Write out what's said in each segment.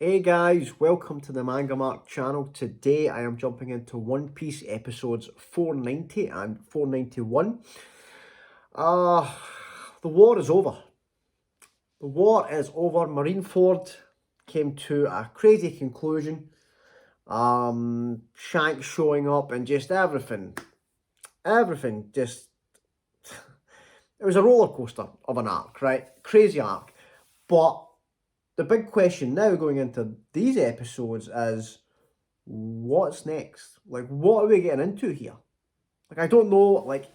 Hey guys, welcome to the MangaMark channel. Today I am jumping into One Piece episodes 490 and 491. The war is over. The war is over. Marineford came to a crazy conclusion. Shanks showing up and just everything just, it was a roller coaster of an arc, right? Crazy arc. But the big question now going into these episodes is, what's next? Like, what are we getting into here? Like, I don't know. Like,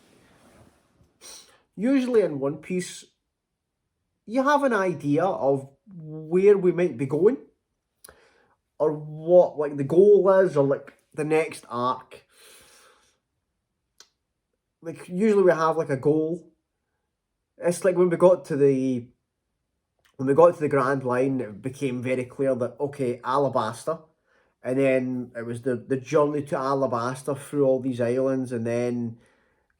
usually in One Piece, you have an idea of where we might be going, or what, like, the goal is, or, like, the next arc. Like, usually we have, like, a goal. It's like when we got to the Grand Line, it became very clear that, okay, Alabasta. And then it was the journey to Alabasta through all these islands, and then,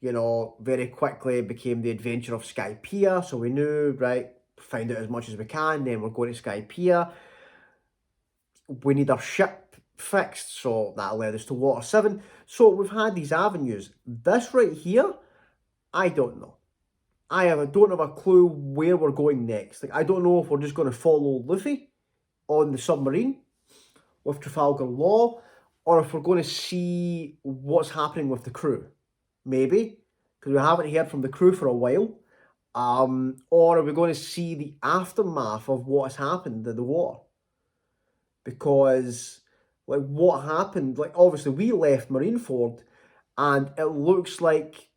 you know, very quickly it became the adventure of Skypiea. So we knew, right, find out as much as we can, then we're going to Skypiea. We need our ship fixed, so that led us to Water 7. So we've had these avenues. This right here, I don't know. Don't have a clue where we're going next. Like, I don't know if we're just going to follow Luffy on the submarine with Trafalgar Law, or if we're going to see what's happening with the crew. Maybe, because we haven't heard from the crew for a while. Or are we going to see the aftermath of what has happened in the war? Because, like, what happened, like, obviously we left Marineford, and it looks like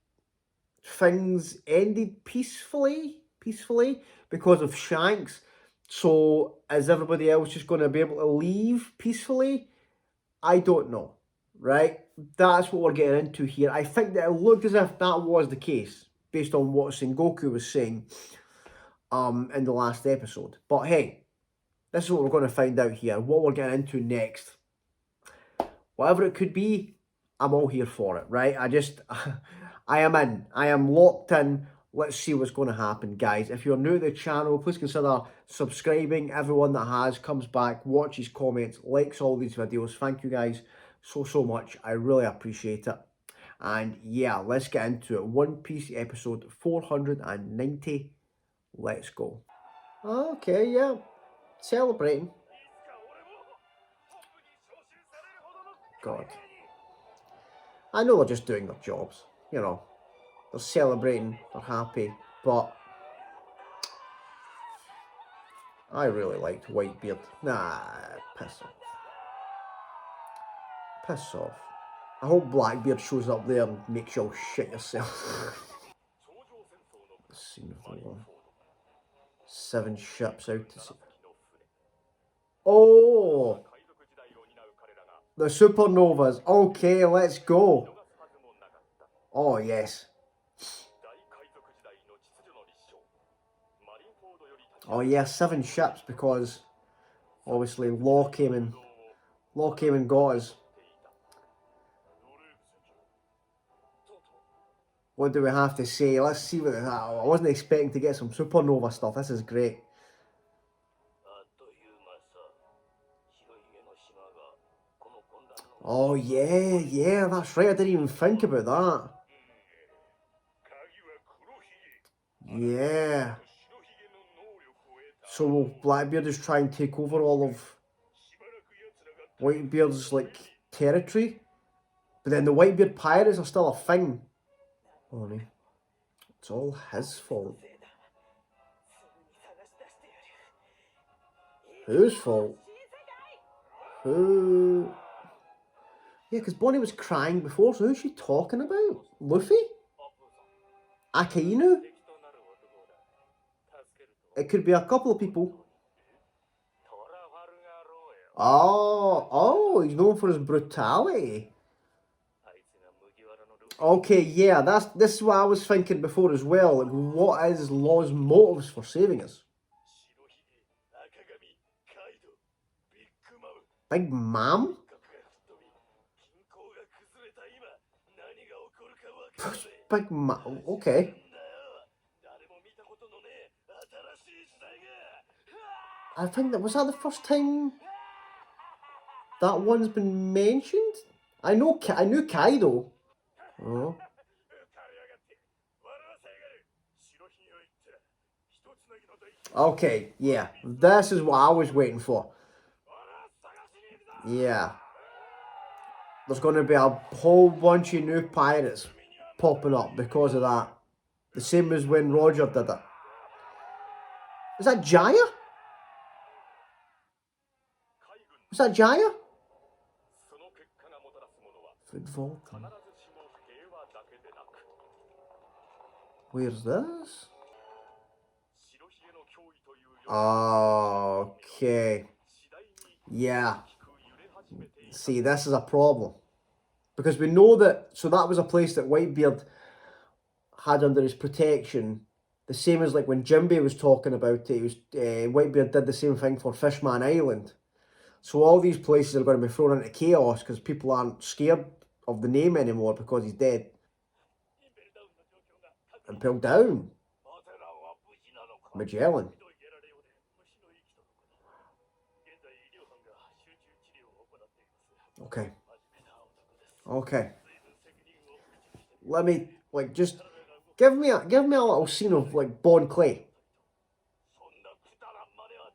things ended peacefully, because of Shanks. So is everybody else just going to be able to leave peacefully? I don't know, right? That's what we're getting into here. I think that it looked as if that was the case, based on what Sengoku was saying in the last episode. But hey, this is what we're going to find out here. What we're getting into next. Whatever it could be, I'm all here for it, right? I am in. I am locked in. Let's see what's going to happen, guys. If you're new to the channel, please consider subscribing. Everyone that has comes back, watches, comments, likes all these videos. Thank you guys so much. I really appreciate it. And yeah, let's get into it. One Piece episode 490. Let's go. Okay, yeah. Celebrating. God. I know they're just doing their jobs, you know. They're celebrating, they're happy, but I really liked Whitebeard. Nah, piss off. Piss off. I hope Blackbeard shows up there and makes you all shit yourself. The scene of the war. 7 ships out to sea. Oh! The supernovas. Okay, let's go. Oh, yes. Oh, yeah, 7 ships, because obviously Law came and got us. What do we have to say? Let's see what I wasn't expecting to get some supernova stuff. This is great. Oh yeah, that's right. I didn't even think about that. Yeah. So will Blackbeard just try and take over all of Whitebeard's, like, territory? But then the Whitebeard pirates are still a thing. Oh no. It's all his fault. Whose fault? Who? Yeah, because Bonnie was crying before, so who's she talking about? Luffy? Akainu? It could be a couple of people. Oh, he's known for his brutality. Okay, yeah, this is what I was thinking before as well. Like, what is Law's motives for saving us? Big Mom? Big Mom, okay. I think was that the first time That one's been mentioned? I knew Kaido. Oh. Okay, yeah. This is what I was waiting for. Yeah. There's going to be a whole bunch of new pirates popping up because of that. The same as when Roger did it. Is that Jaya? Was that Jaya? Food Vulcan. Where's this? Okay. Yeah. See, this is a problem. Because we know that, so that was a place that Whitebeard had under his protection. The same as like when Jinbei was talking about it, he was, Whitebeard did the same thing for Fishman Island. So all these places are going to be thrown into chaos because people aren't scared of the name anymore because he's dead. Impel down. Magellan. Okay. Okay. Let me like just give me a little scene of like Bon Clay.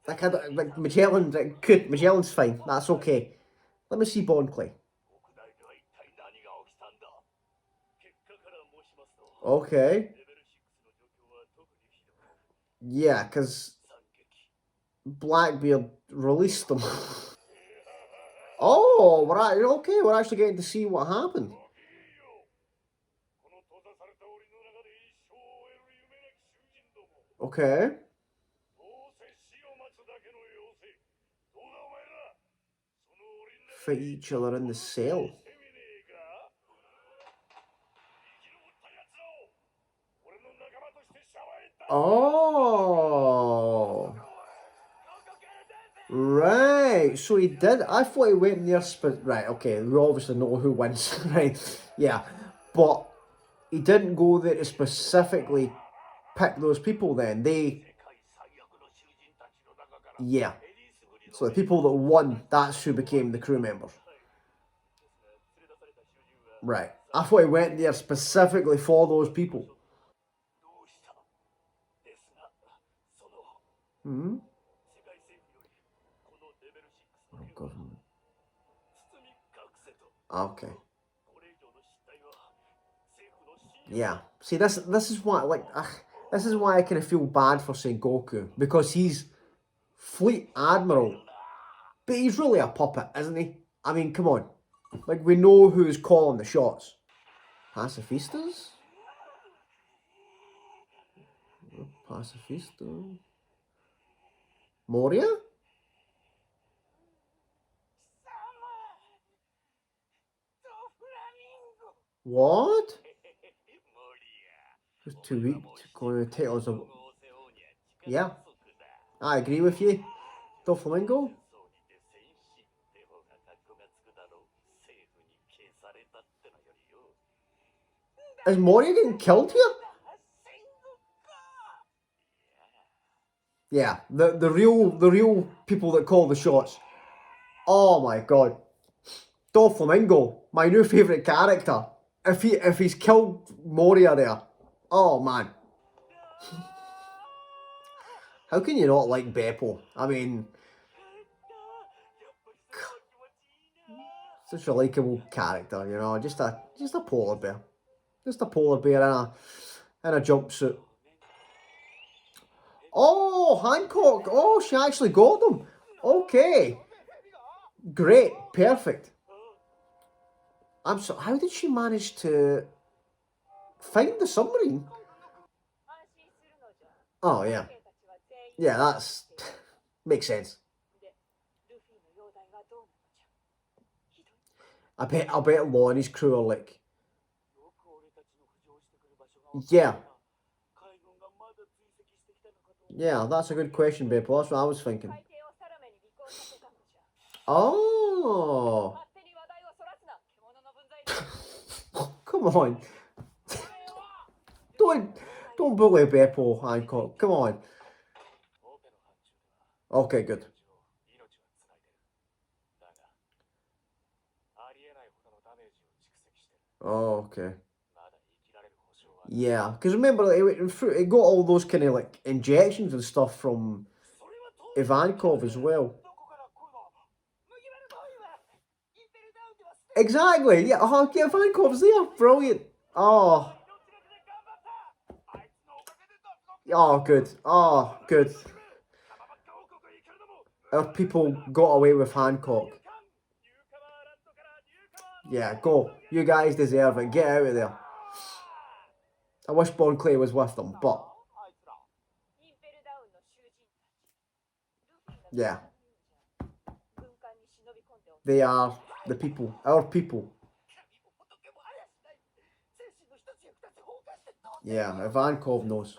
Like Magellan, good. Magellan's fine. That's okay. Let me see Bon Clay. Okay. Yeah, because Blackbeard released them. Oh, okay. We're actually getting to see what happened. Okay. Fight each other in the cell. Oh. Right. So he did. I thought he went near. Right. Okay. We obviously know who wins. Right. Yeah. But he didn't go there to specifically pick those people then. Yeah. So the people that won, that's who became the crew members. Right. I thought he went there specifically for those people. Hmm. Oh, government. Okay. Yeah. See, this is why this is why I kind of feel bad for Sengoku because he's Fleet Admiral, but he's really a puppet, isn't he? I mean, come on. Like we know who's calling the shots. Pacifistas. Pacifista. Moria. What? Just 2 weeks going to take us a... Yeah, I agree with you. Doflamingo? Is Moria getting killed here? Yeah, the real people that call the shots. Oh my god. Doflamingo, my new favourite character. If he's killed Moria there, oh man. How can you not like Beppo? I mean, such a likeable character, you know, just a polar bear. Just a polar bear in a jumpsuit. Oh, Hancock. Oh, she actually got them. Okay. Great. Perfect. I'm so. How did she manage to find the submarine? Oh, yeah. Yeah, that's... makes sense. I bet Law and his crew are like... Yeah. Yeah, that's a good question, Beppo. That's what I was thinking. Oh. Come on. Don't bully Beppo, Hancock. Come on. Okay, good. Oh, okay. Yeah, because remember, it got all those kind of like injections and stuff from Ivankov as well. Exactly. Yeah. Oh, yeah. Ivankov's there. Brilliant. Oh. Oh, good. Oh, good. Our people got away with Hancock. Yeah, go. You guys deserve it. Get out of there. I wish Bon Clay was with them, but yeah, they are the people, our people. Yeah, Ivankov knows.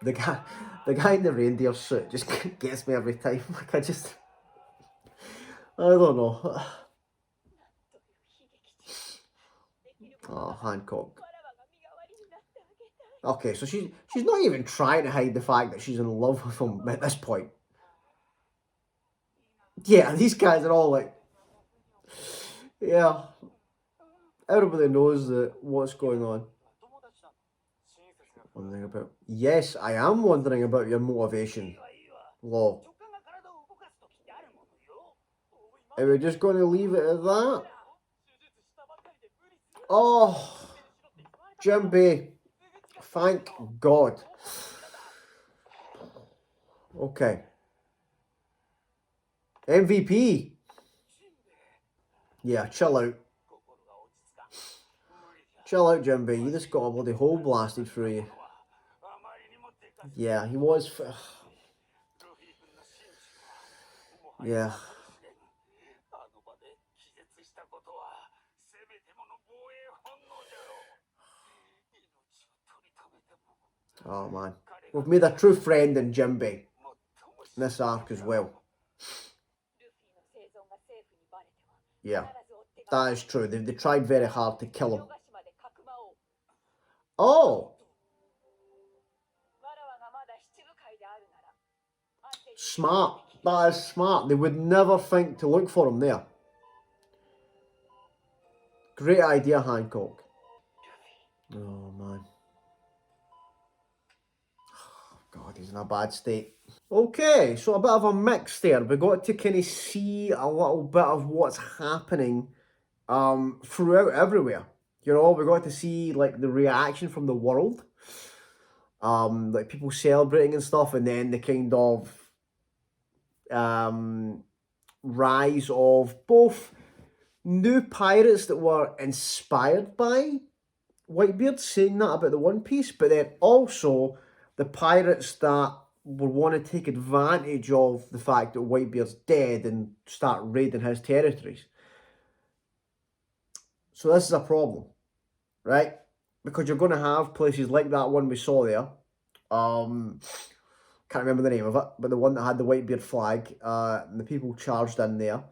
The guy in the reindeer suit just gets me every time. Like I don't know. Oh, Hancock. Okay, so she's not even trying to hide the fact that she's in love with him at this point. Yeah, these guys are all like, yeah, everybody knows that what's going on. Wondering about. Yes, I am wondering about your motivation, Law. Are we just going to leave it at that? Oh, Jimby, thank God. Okay. MVP. Yeah, chill out. Chill out, Jimby. You just got a bloody hole blasted through you. Yeah, he was. Yeah. Oh, man. We've made a true friend in Jimby in this arc as well. Yeah, that is true. They tried very hard to kill him. Oh! Smart. That is smart. They would never think to look for him there. Great idea, Hancock. Oh, man. God, he's in a bad state. Okay, so a bit of a mix there. We got to kind of see a little bit of what's happening throughout everywhere. You know, we got to see like the reaction from the world. Like people celebrating and stuff, and then the kind of rise of both new pirates that were inspired by Whitebeard, saying that about the One Piece, but then also the pirates that would want to take advantage of the fact that Whitebeard's dead and start raiding his territories. So this is a problem, right? Because you're going to have places like that one we saw there. Can't remember the name of it, but the one that had the Whitebeard flag, and the people charged in there.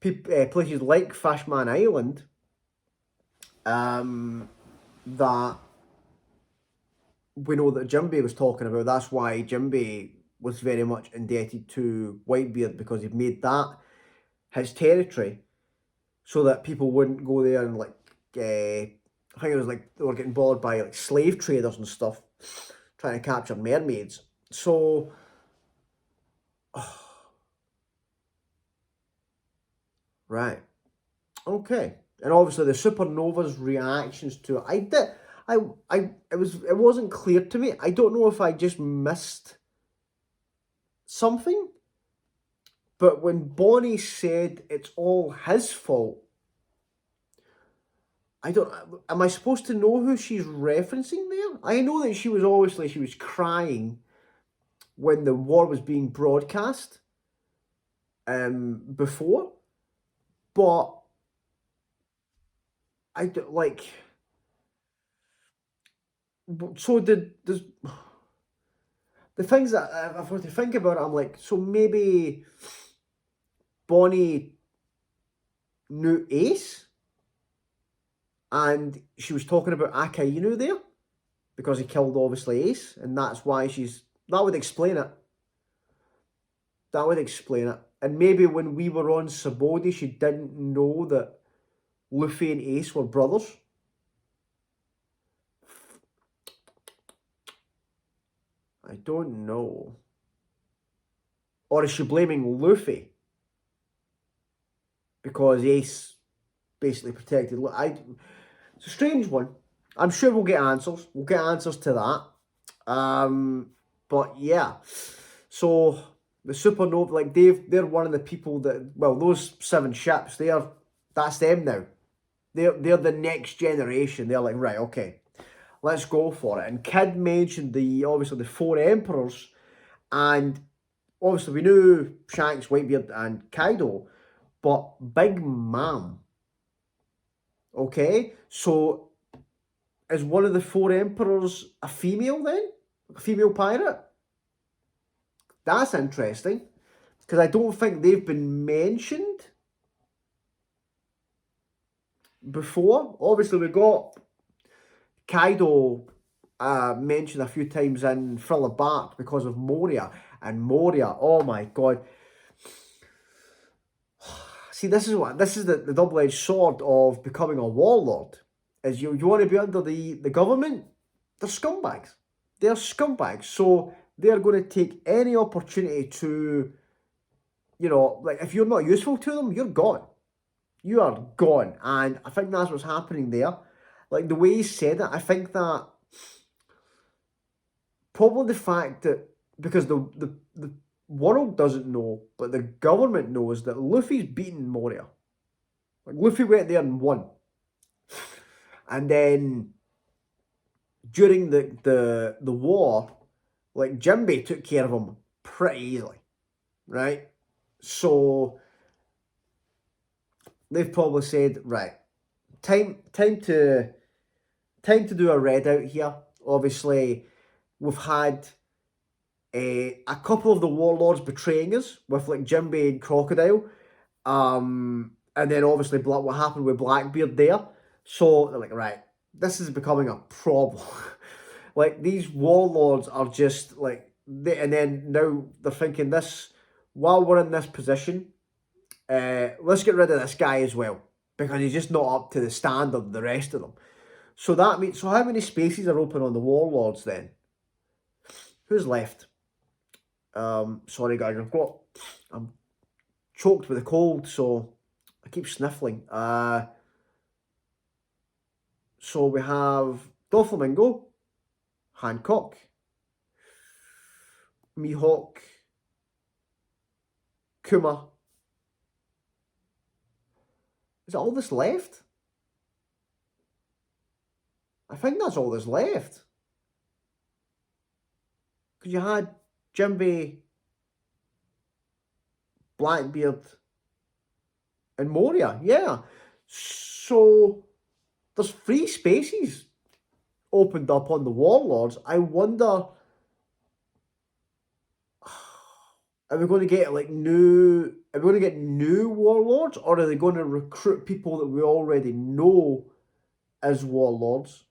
Places like Fishman Island, that we know that Jimby was talking about. That's why Jimby was very much indebted to Whitebeard, because he made that his territory so that people wouldn't go there and like, I think it was like they were getting bothered by like slave traders and stuff trying to capture mermaids. So, right, okay, and obviously the supernova's reactions to it. It wasn't clear to me. I don't know if I just missed something, but when Bonnie said it's all his fault, am I supposed to know who she's referencing there? I know that she was crying when the war was being broadcast before, but I don't like. So the things that I've got to think about it, I'm like, so maybe Bonnie knew Ace, and she was talking about Akainu there because he killed obviously Ace, and that's why that would explain it. That would explain it. And maybe when we were on Sabodi, she didn't know that Luffy and Ace were brothers. I don't know. Or is she blaming Luffy? Because Ace basically protected Luffy. It's a strange one. I'm sure we'll get answers. We'll get answers to that. But yeah. So the supernova, like they're one of the people that, well, those 7 ships, that's them now. They're the next generation. They're like, right, okay, let's go for it. And Kid mentioned obviously the 4 emperors, and obviously we knew Shanks, Whitebeard, and Kaido, but Big Mom. Okay, so is one of the 4 emperors a female then? A female pirate? That's interesting, because I don't think they've been mentioned before. Obviously, we got Kaido mentioned a few times in Thriller Bark because of Moria. And Moria, oh my god. See, this is the double-edged sword of becoming a warlord. Is you want to be under the government? They're scumbags. They're scumbags. So they're going to take any opportunity to, like, if you're not useful to them, you're gone. You are gone. And I think that's what's happening there. Like, the way he said it, I think that probably the fact that, because the world doesn't know, but the government knows that Luffy's beaten Moria. Like, Luffy went there and won. And then during the war, like, Jinbei took care of him pretty easily, right? So they've probably said, right, time to do a red out here. Obviously, we've had a couple of the warlords betraying us with, like, Jinbei and Crocodile, and then obviously what happened with Blackbeard there. So they're like, right, this is becoming a problem. Like, these warlords are just like, and then now they're thinking this, while we're in this position, let's get rid of this guy as well, because he's just not up to the standard of the rest of them. So that means, so how many spaces are open on the warlords then? Who's left? Sorry guys, I'm choked with a cold, so I keep sniffling. So we have Doflamingo, Hancock, Mihawk, Kuma. Is that all that's left? I think that's all that's left. Because you had Jinbei, Blackbeard, and Moria. Yeah. So there's 3 spaces opened up on the warlords. I wonder, are we going to get new warlords, or are they going to recruit people that we already know as warlords?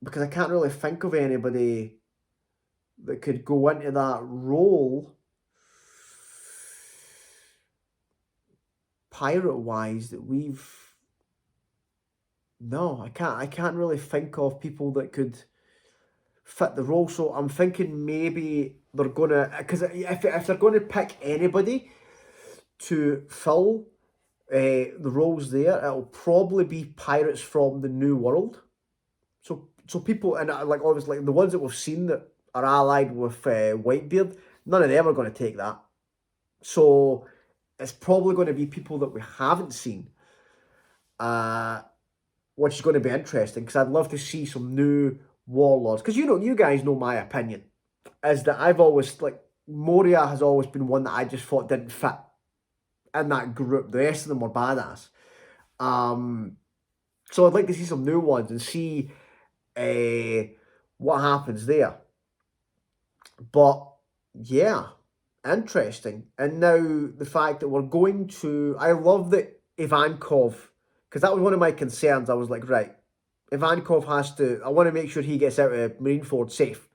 Because I can't really think of anybody that could go into that role pirate-wise that we've... No, I can't really think of people that could fit the role. So I'm thinking maybe they're gonna, because if they're going to pick anybody to fill the roles there, it'll probably be pirates from the New World. So people, and like obviously the ones that we've seen that are allied with Whitebeard, none of them are going to take that. So it's probably going to be people that we haven't seen, which is going to be interesting, because I'd love to see some new warlords. Because you guys know my opinion, is that I've always, like, Moria has always been one that I just thought didn't fit in that group. The rest of them were badass. So I'd like to see some new ones and see what happens there. But yeah, interesting. And now the fact that we're going to, I love that Ivankov, because that was one of my concerns. I was like, right, Ivankov has to, I want to make sure he gets out of Marineford safe.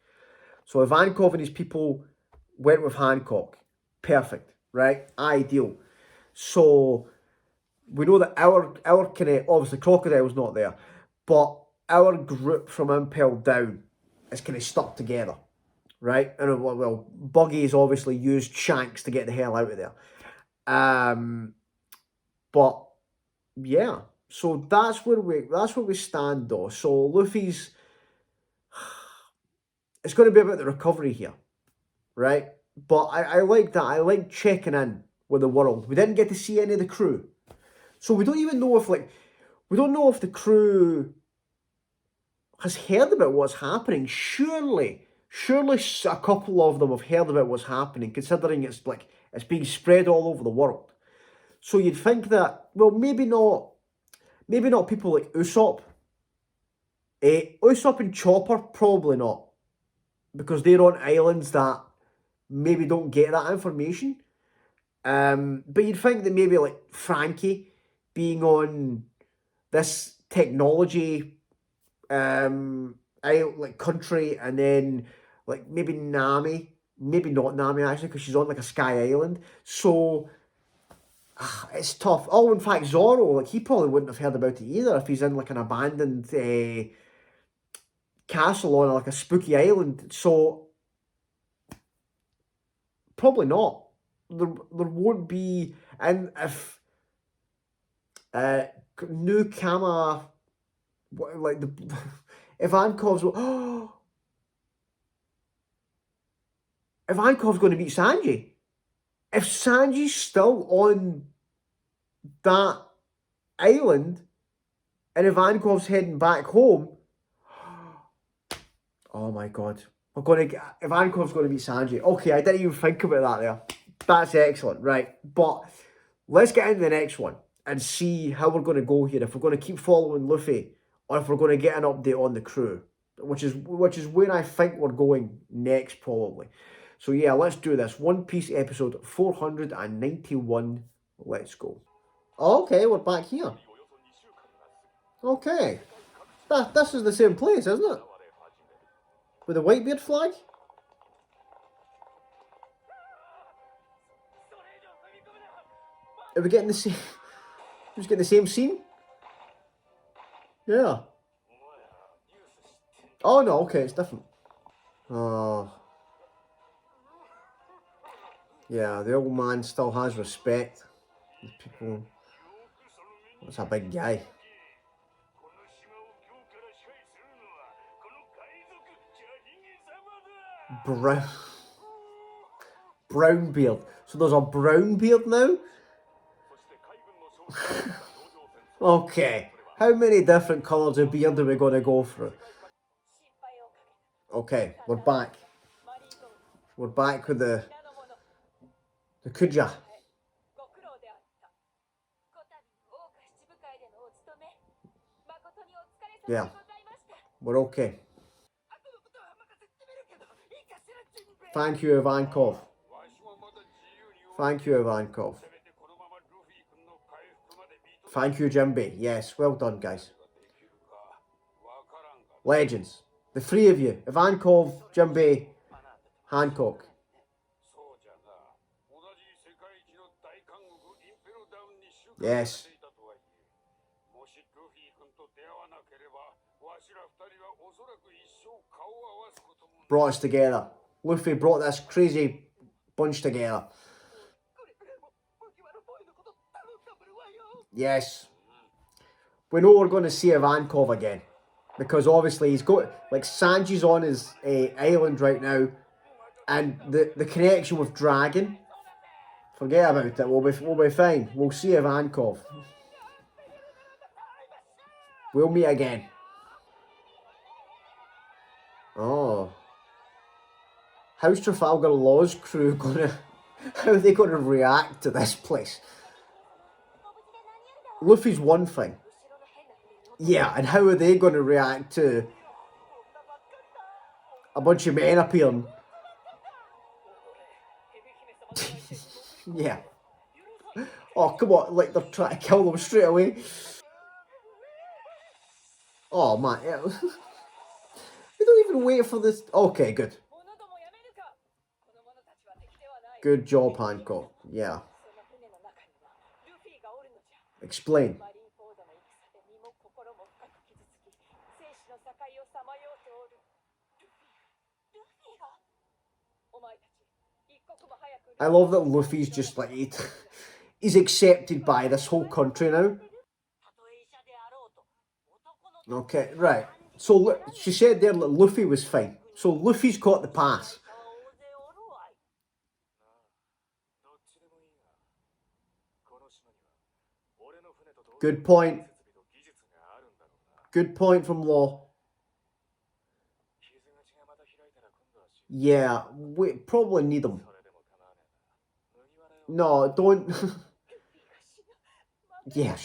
So Ivankov and his people went with Hancock. Perfect, right? Ideal. So we know that our kind of, obviously Crocodile's not there, but our group from Impel down is kind of stuck together, right? And well, Buggy's obviously used Shanks to get the hell out of there. But yeah, so that's where we stand though. So Luffy's, it's going to be about the recovery here, right? But I like that. I like checking in with the world. We didn't get to see any of the crew, so we don't even know if we don't know if the crew has heard about what's happening. Surely a couple of them have heard about what's happening, considering it's being spread all over the world. So you'd think that, well, maybe not people like Usopp. Usopp and Chopper, probably not, because they're on islands that maybe don't get that information. But you'd think that maybe like Frankie being on this technology like country, and then like maybe Nami, maybe not Nami actually, because she's on like a sky island. So it's tough. Oh, in fact, Zoro, like he probably wouldn't have heard about it either if he's in like an abandoned castle on like a spooky island. So probably not. There won't be. And if new Kama, like the Ivankov's Ivankov's going to meet Sanji. If Sanji's still on that island and Ivankov's heading back home, oh my god. Ivankov's going to meet Sanji. Okay, I didn't even think about that there. That's excellent, right? But let's get into the next one and see how we're going to go here. If we're going to keep following Luffy, or if we're going to get an update on the crew, which is where I think we're going next, probably. So yeah, let's do this. One Piece episode 491. Let's go. Okay, we're back here. Okay. This is the same place, isn't it? With the Whitebeard flag? Are we getting the same? Who's getting the same scene? Yeah. Oh no, okay, it's different. Oh. Yeah, the old man still has respect. The people. That's a big guy. Brown beard. So there's a brown beard now? Okay. How many different colours of beard are we going to go through? Okay, we're back. We're back with the Kuja. Yeah, we're okay. Thank you, Ivankov. Thank you, Ivankov. Thank you, Jimby. Yes, well done, guys. Legends. The three of you. Ivankov, Jimby, Hancock. Yes. Brought us together. Luffy brought this crazy bunch together. Yes. We know we're going to see Ivankov again. Because obviously he's got, like, Sanji's on his island right now. And the connection with Dragon, forget about it. We'll be fine. We'll see Ivankov. We'll meet again. Oh. How's Trafalgar Law's crew gonna... How are they going to react to this place? Luffy's one thing. Yeah, and how are they going to react to a bunch of men appearing? Yeah. Oh, come on, like they're trying to kill them straight away. Oh, man. Yeah. We don't even wait for this. Okay, good. Good job, Hancock. Yeah. Explain. I love that Luffy's just like he's accepted by this whole country now. Okay, right. So look, she said there that Luffy was fine. So Luffy's got the pass. Good point. Good point from Law. Yeah, we probably need him. No, don't. Yeah,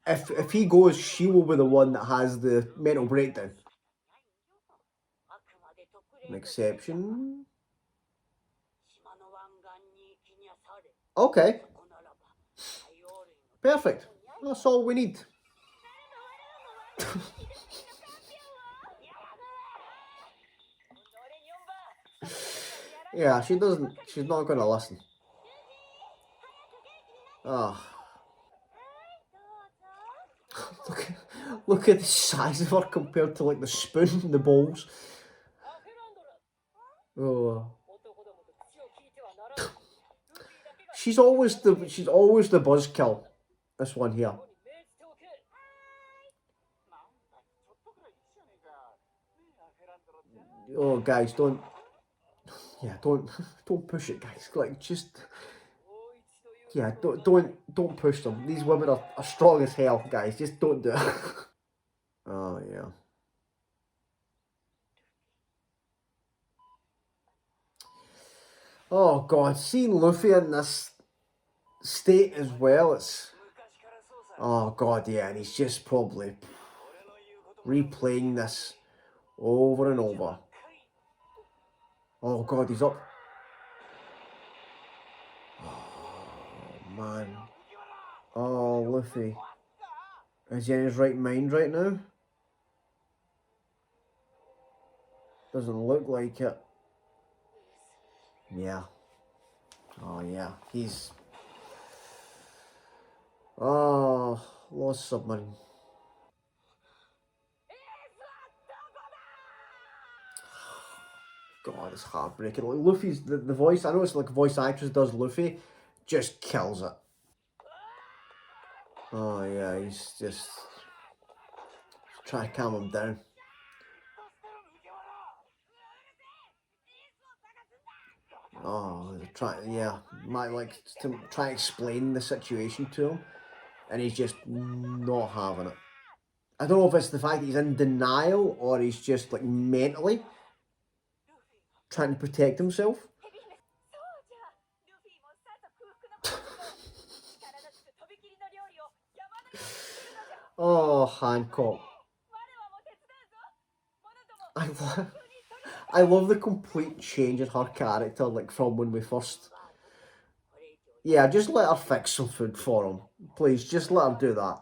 if he goes, she will be the one that has the mental breakdown. An exception. Okay. Perfect. That's all we need. Yeah, she doesn't. She's not going to listen. Oh. Look at the size of her compared to like the spoon and the bowls. Oh. She's always the buzzkill. This one here. Oh, guys, don't push it, guys. Like, just yeah, don't push them. These women are strong as hell, guys. Just don't do it. Oh yeah. Oh God, seeing Luffy in this state as well, it's oh God, yeah, and he's just probably replaying this over and over. Oh God, he's up. Oh man. Oh, Luffy. Is he in his right mind right now? Doesn't look like it. Yeah. Oh yeah, he's... Oh, lost submarine. God, it's heartbreaking. Like, Luffy's, the voice, I know it's like a voice actress does Luffy, just kills it. Oh yeah, he's just... Try to calm him down. Oh, might like to try to explain the situation to him, and he's just not having it. I don't know if it's the fact that he's in denial or he's just like mentally trying to protect himself. Oh, Hancock. I love the complete change in her character, like from when we first... Yeah, just let her fix some food for him. Please, just let her do that.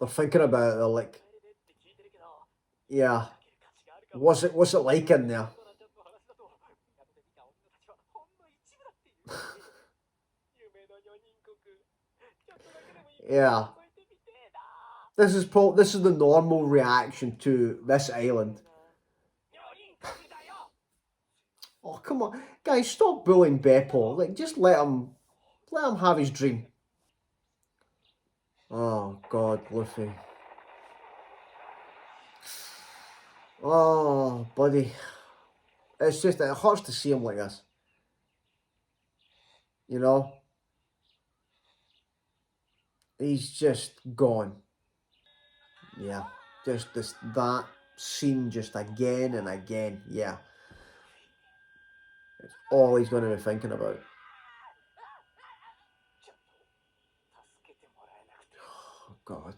They're thinking about it, they're like... Yeah. What's it like in there? Yeah. This is the normal reaction to this island. Oh, come on. Guys, stop bullying Beppo. Like, just let him have his dream. Oh, God, Luffy. Oh, buddy. It's just, it hurts to see him like this. You know? He's just gone. Yeah. Just that scene just again and again. Yeah. It's all he's going to be thinking about. Oh, God.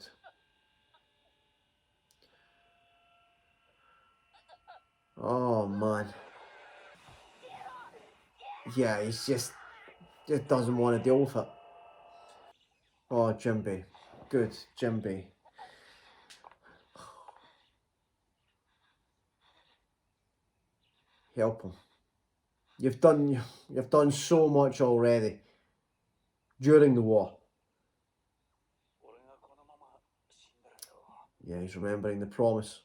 Oh, man. Yeah, he's just doesn't want to deal with it. Oh, Jimby. Good, Jimby. Help him. You've done so much already during the war. Yeah, he's remembering the promise.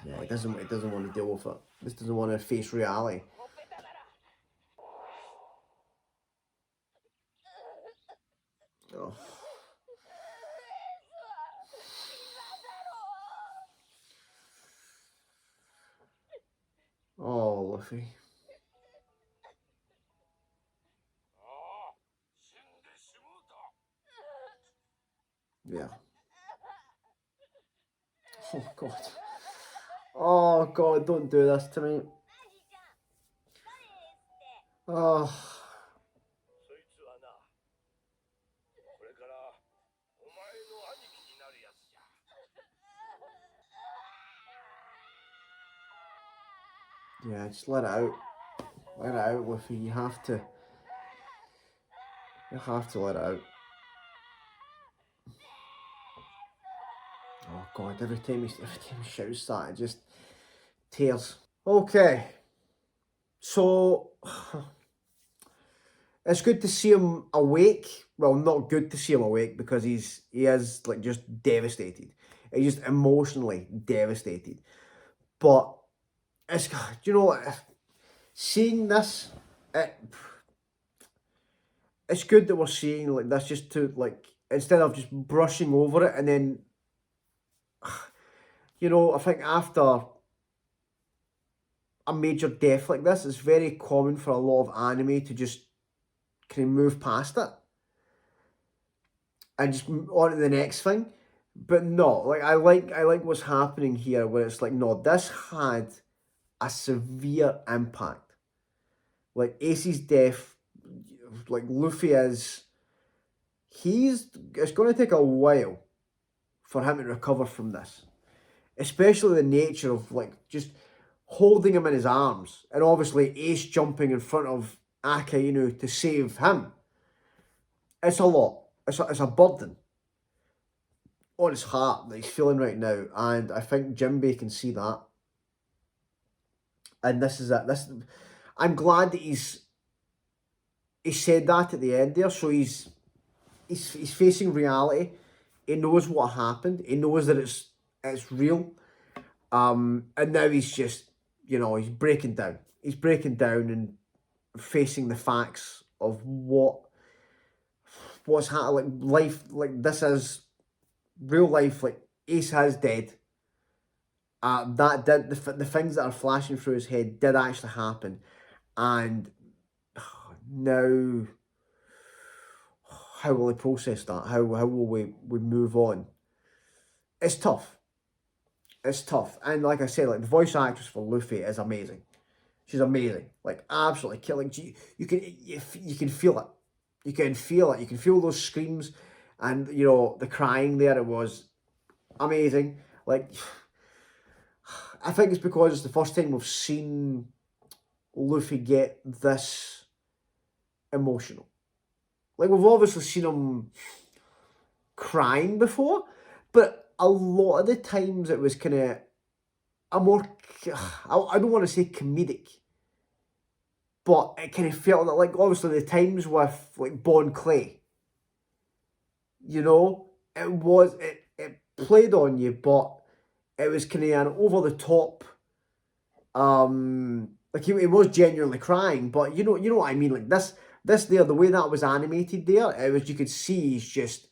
Yeah, he doesn't want to deal with it. This doesn't want to face reality. Oh. Oh, Luffy. Yeah. Oh God. Oh God, don't do this to me. Oh. Yeah, just let it out. Let it out, Luffy. You have to. You have to let it out. Oh God! Every time he shouts that, it just tears. Okay. So it's good to see him awake. Well, not good to see him awake because he is like just devastated. He's just emotionally devastated. But it's, you know, seeing this, it's good that we're seeing like this just to like instead of just brushing over it and then, you know, I think after a major death like this, it's very common for a lot of anime to just kind of move past it and just on to the next thing. But no, like I like what's happening here where it's like, no, this had a severe impact. Like Ace's death, like Luffy is, it's going to take a while for him to recover from this. Especially the nature of like just holding him in his arms and obviously Ace jumping in front of Akainu to save him. It's a lot. It's a burden on his heart that he's feeling right now, and I think Jinbei can see that. And this is it. I'm glad that he said that at the end there. So he's facing reality. He knows what happened. He knows that it's real. And now he's just, you know, he's breaking down. He's breaking down and facing the facts of what's happening. Like life, like this is real life. Like Ace has dead. That did the things that are flashing through his head did actually happen, and now how will he process that? How will we move on? It's tough. It's tough, and like I said, like the voice actress for Luffy is amazing. She's amazing, like absolutely killing. You can feel it. You can feel it. You can feel those screams, and you know the crying there. It was amazing. Like I think it's because it's the first time we've seen Luffy get this emotional. Like we've obviously seen him crying before, but a lot of the times it was kind of a more, I don't want to say comedic, but it kind of felt like obviously the times with like Bon Clay, you know, it played on you, but it was kind of an over the top. Like he was genuinely crying, but you know what I mean. Like this there, the way that was animated there, it was you could see he's just.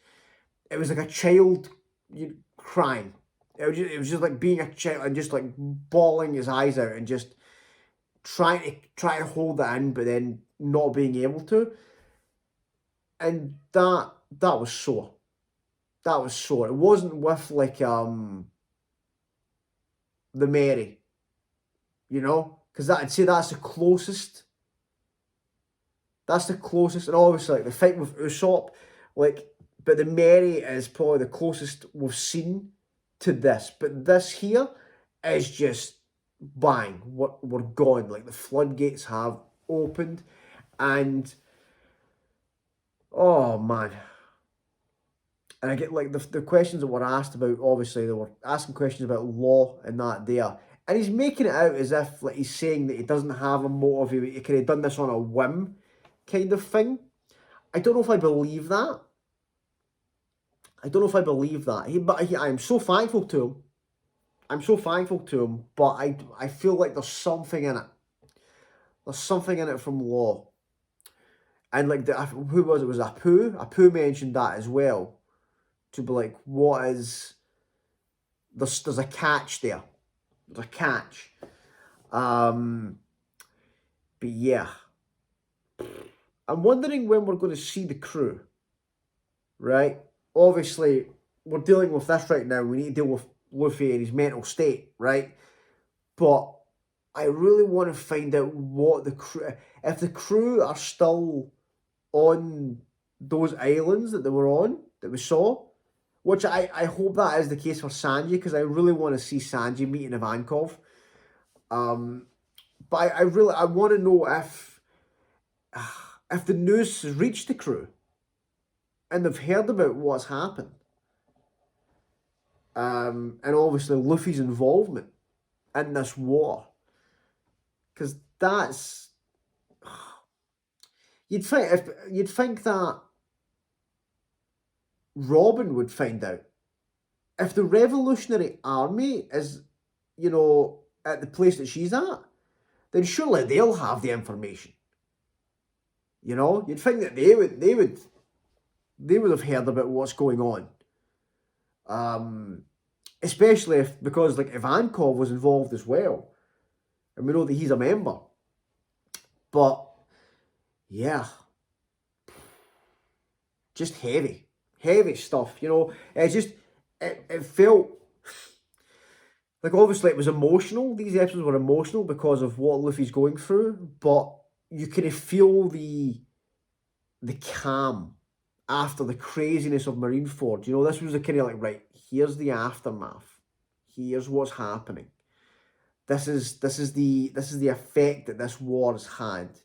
It was like a child crying. It was just like being a child and just like bawling his eyes out and just trying to hold that in, but then not being able to. And that was sore. That was sore. It wasn't with like the Mary, you know, because I'd say that's the closest. That's the closest, and obviously like the fight with Usopp, like, but the Mary is probably the closest we've seen to this. But this here is just bang, we're gone. Like the floodgates have opened, and oh man, And I get like the questions that were asked about, obviously they were asking questions about law and that there. And he's making it out as if like he's saying that he doesn't have a motive, he could have done this on a whim kind of thing. I don't know if I believe that. I don't know if I believe that. I'm so thankful to him. I'm so thankful to him, but I feel like there's something in it. There's something in it from law. And like who was it? Was Apu? Apu mentioned that as well. To be like, what is there's a catch there. There's a catch. But yeah. I'm wondering when we're going to see the crew. Right? Obviously, we're dealing with this right now. We need to deal with Luffy and his mental state, right? But I really want to find out what the crew, if the crew are still on those islands that they were on, that we saw, which I hope that is the case for Sanji, because I really want to see Sanji meeting Ivankov. But I want to know if the news has reached the crew and they've heard about what's happened. And obviously Luffy's involvement in this war. Because that's you'd think that Robin would find out. If the Revolutionary Army is, at the place that she's at, then surely they'll have the information. You'd think that they would have heard about what's going on. Especially because like Ivankov was involved as well. And we know that he's a member. But yeah. Just heavy. Heavy stuff, it felt like obviously it was emotional. These episodes were emotional because of what Luffy's going through, but you can feel the calm after the craziness of Marineford. This was a kind of like, right, here's the aftermath. Here's what's happening. This is the effect that this war has had,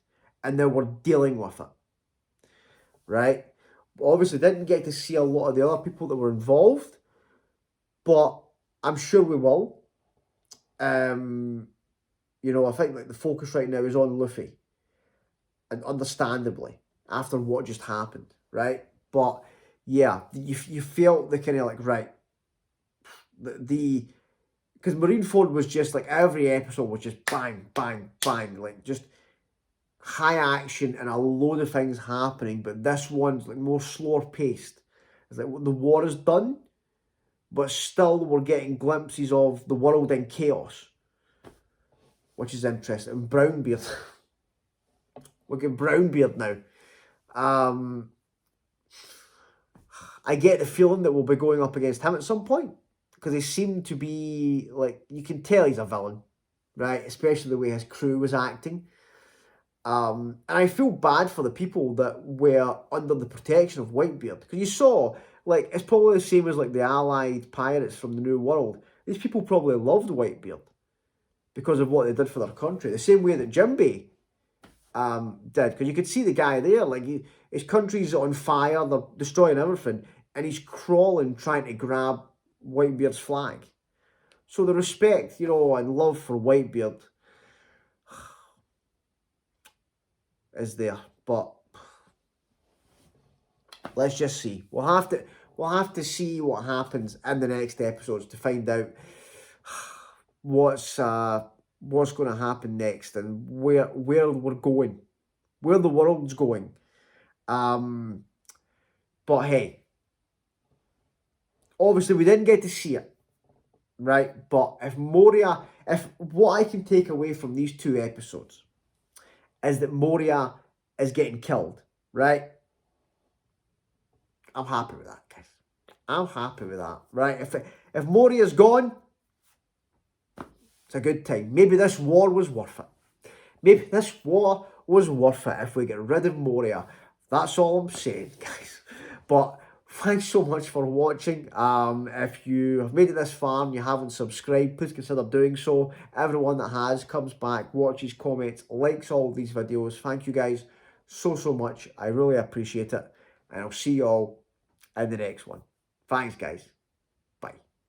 and now we're dealing with it. Right? Obviously didn't get to see a lot of the other people that were involved, but I'm sure we will. I think like the focus right now is on Luffy, and understandably after what just happened, right? But yeah, you felt the kind of like, right, because Marineford was just like every episode was just bang, bang, bang, like just high action and a load of things happening, but this one's like more slower paced. It's like the war is done, but still we're getting glimpses of the world in chaos, which is interesting. And Brownbeard, look at Brownbeard now. I get the feeling that we'll be going up against him at some point, because he seemed to be like, you can tell he's a villain, right? Especially the way his crew was acting. And I feel bad for the people that were under the protection of Whitebeard. Because you saw, like, it's probably the same as, like, the allied pirates from the New World. These people probably loved Whitebeard because of what they did for their country. The same way that Jinbei did. Because you could see the guy there, like, his country's on fire, they're destroying everything, and he's crawling trying to grab Whitebeard's flag. So the respect, and love for Whitebeard is there, but let's just see. We'll have to see what happens in the next episodes to find out what's going to happen next and where we're going, where the world's going. But hey, obviously we didn't get to see it, right? But if what I can take away from these 2 episodes is that Moria is getting killed, right? I'm happy with that, guys. I'm happy with that, right? If Moria's gone, it's a good time. Maybe this war was worth it. Maybe this war was worth it if we get rid of Moria. That's all I'm saying, guys. But thanks so much for watching. If you have made it this far and you haven't subscribed, please consider doing so. Everyone that has comes back, watches, comments, likes all of these videos. Thank you guys so much. I really appreciate it. And I'll see you all in the next one. Thanks, guys.